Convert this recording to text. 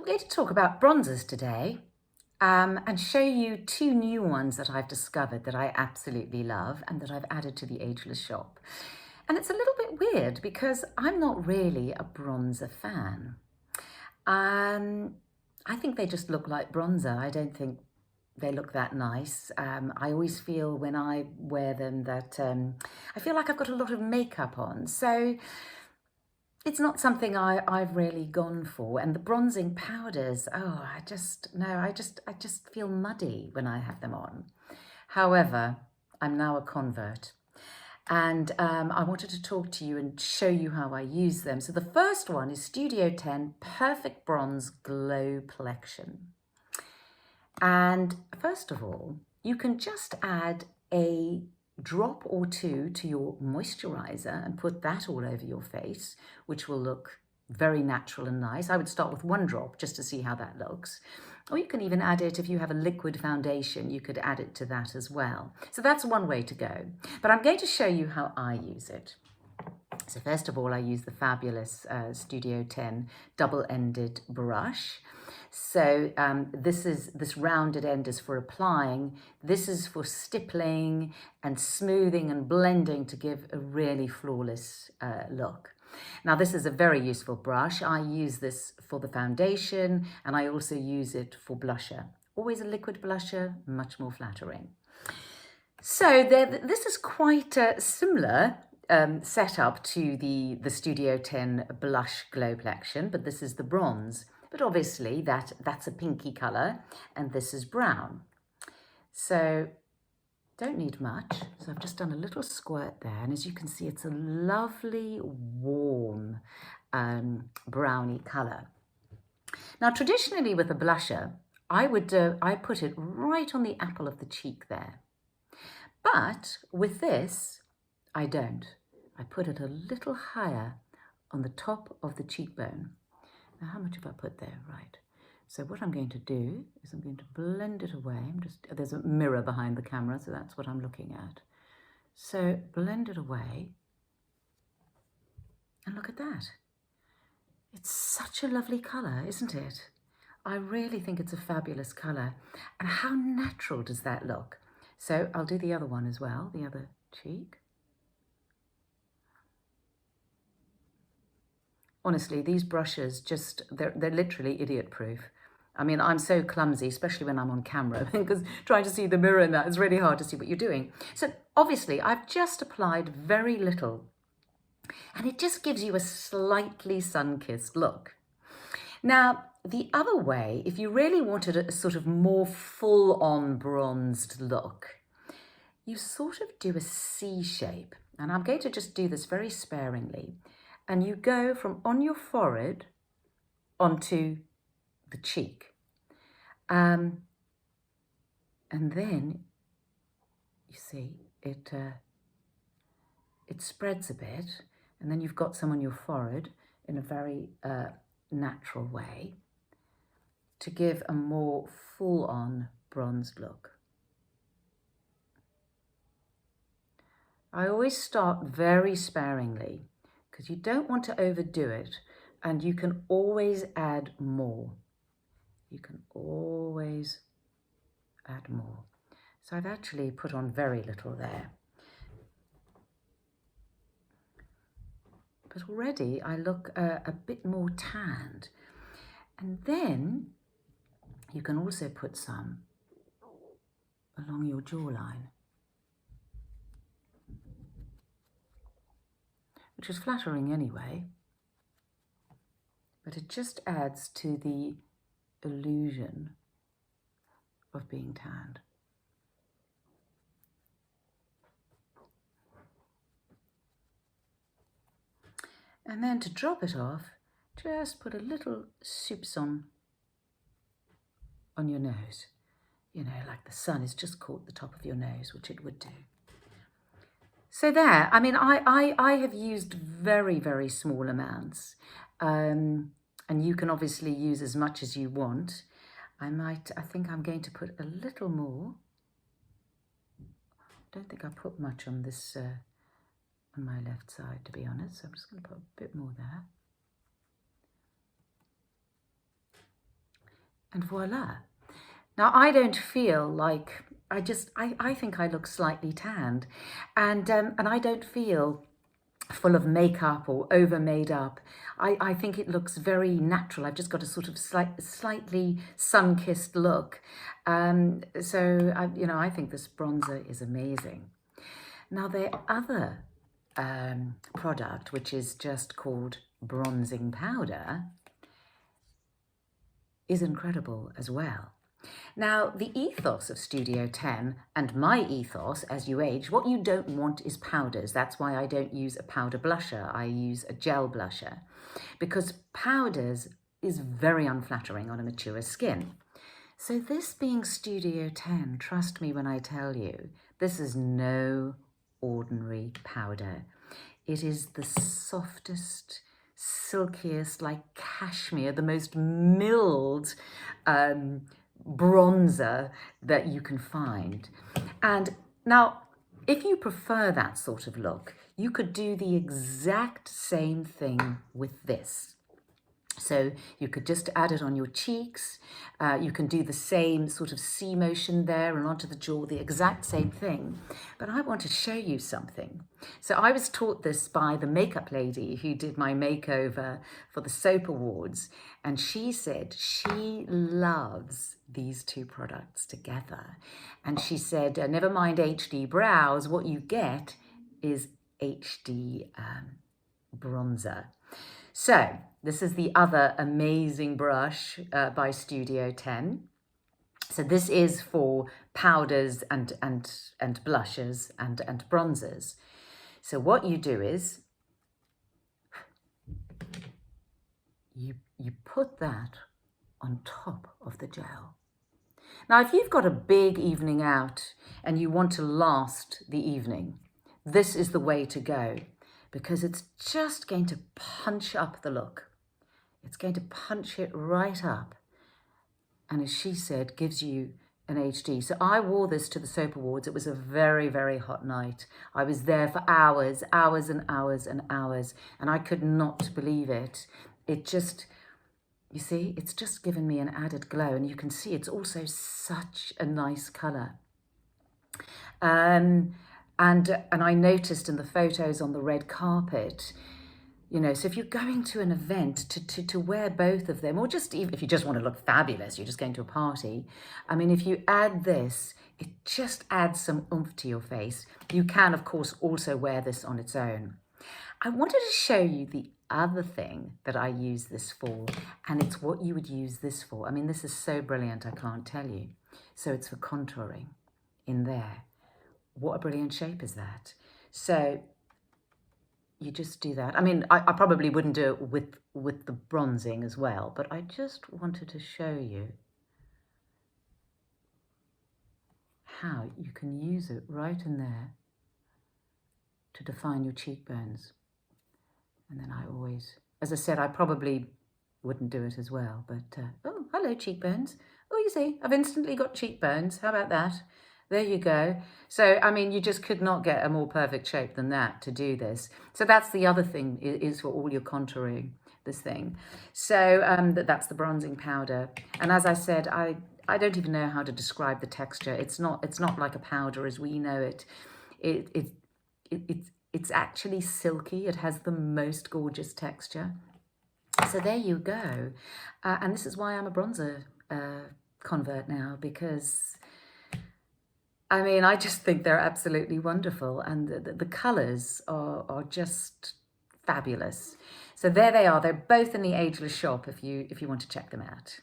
going to talk about bronzers today and show you two new ones that I've discovered that I absolutely love and that I've added to the Ageless Shop. And it's a little bit weird because I'm not really a bronzer fan. I think they just look like bronzer. I don't think they look that nice. I always feel when I wear them that I feel like I've got a lot of makeup on. So it's not something I've really gone for. And the bronzing powders, oh, I just feel muddy when I have them on. However, I'm now a convert. And I wanted to talk to you and show you how I use them. So the first one is Studio 10 Perfect Bronze Glow Collection. And first of all, you can just add a drop or two to your moisturizer and put that all over your face, which will look very natural and nice. I would start with one drop just to see how that looks. Or you can even add it, if you have a liquid foundation, you could add it to that as well. So that's one way to go. But I'm going to show you how I use it. So first of all, I use the fabulous Studio 10 double-ended brush. So this rounded end is for applying. This is for stippling and smoothing and blending to give a really flawless look. Now this is a very useful brush. I use this for the foundation and I also use it for blusher. Always a liquid blusher, much more flattering. So this is quite similar setup to the Studio 10 Blush Glow Collection, but this is the bronze. But obviously that's a pinky colour and this is brown. So don't need much. So I've just done a little squirt there, and as you can see, it's a lovely warm browny colour. Now traditionally with a blusher, I put it right on the apple of the cheek there. But with this, I don't. I put it a little higher on the top of the cheekbone. Now, how much have I put there? Right. So what I'm going to do is I'm going to blend it away. There's a mirror behind the camera, so that's what I'm looking at. So blend it away. And look at that. It's such a lovely colour, isn't it? I really think it's a fabulous colour. And how natural does that look? So I'll do the other one as well, the other cheek. Honestly, these brushes they're literally idiot proof. I mean, I'm so clumsy, especially when I'm on camera, because trying to see the mirror in that is really hard to see what you're doing. So obviously I've just applied very little and it just gives you a slightly sun-kissed look. Now, the other way, if you really wanted a sort of more full-on bronzed look, you sort of do a C shape. And I'm going to just do this very sparingly. And you go from on your forehead onto the cheek. And then, you see, it spreads a bit. And then you've got some on your forehead in a very natural way to give a more full-on bronzed look. I always start very sparingly, because you don't want to overdo it, and you can always add more. You can always add more. So I've actually put on very little there. But already I look a bit more tanned. And then you can also put some along your jawline, which is flattering anyway, but it just adds to the illusion of being tanned. And then to drop it off, just put a little soupçon on your nose. You know, like the sun has just caught the top of your nose, which it would do. So there, I mean, I have used very, very small amounts. And you can obviously use as much as you want. I think I'm going to put a little more. I don't think I put much on this, on my left side, to be honest. So I'm just going to put a bit more there. and voila. Now, I don't feel like, I think I look slightly tanned, and I don't feel full of makeup or over made up. I think it looks very natural. I've just got a sort of slightly sun-kissed look. I think this bronzer is amazing. Now, their other product, which is just called bronzing powder, is incredible as well. Now, the ethos of Studio 10 and my ethos as you age, what you don't want is powders. That's why I don't use a powder blusher. I use a gel blusher, because powders is very unflattering on a mature skin. So this being Studio 10, trust me when I tell you, this is no ordinary powder. It is the softest, silkiest, like cashmere, the most milled bronzer that you can find. And now, if you prefer that sort of look, you could do the exact same thing with this. So you could just add it on your cheeks. You can do the same sort of C motion there and onto the jaw, the exact same thing. But I want to show you something. So I was taught this by the makeup lady who did my makeover for the Soap Awards. And she said she loves these two products together. And she said, never mind HD brows, what you get is HD bronzer. So this is the other amazing brush by Studio 10. So this is for powders and blushes and bronzers. So what you do is you put that on top of the gel. Now, if you've got a big evening out and you want to last the evening, this is the way to go, because it's just going to punch up the look. It's going to punch it right up. And as she said, gives you an HD. So I wore this to the Soap Awards. It was a very, very hot night. I was there for hours and hours and hours, and I could not believe it. It just, you see, it's just given me an added glow, and you can see it's also such a nice colour. And I noticed in the photos on the red carpet, you know, so if you're going to an event to wear both of them, or just even if you just want to look fabulous, you're just going to a party. I mean, if you add this, it just adds some oomph to your face. You can, of course, also wear this on its own. I wanted to show you the other thing that I use this for, and it's what you would use this for. I mean, this is so brilliant, I can't tell you. So it's for contouring in there. What a brilliant shape is that? So you just do that. I mean, I probably wouldn't do it with the bronzing as well, but I just wanted to show you how you can use it right in there to define your cheekbones. And then I always, as I said, I probably wouldn't do it as well, but, oh, hello cheekbones. Oh, you see, I've instantly got cheekbones. How about that? There you go. So, I mean, you just could not get a more perfect shape than that to do this. So that's the other thing, is for all your contouring, this thing. So that's the bronzing powder. And as I said, I don't even know how to describe the texture. It's not like a powder as we know it. It's actually silky. It has the most gorgeous texture. So there you go. And this is why I'm a bronzer convert now, because I mean, I just think they're absolutely wonderful, and the colours are just fabulous. So there they are. They're both in the Ageless Shop if you want to check them out.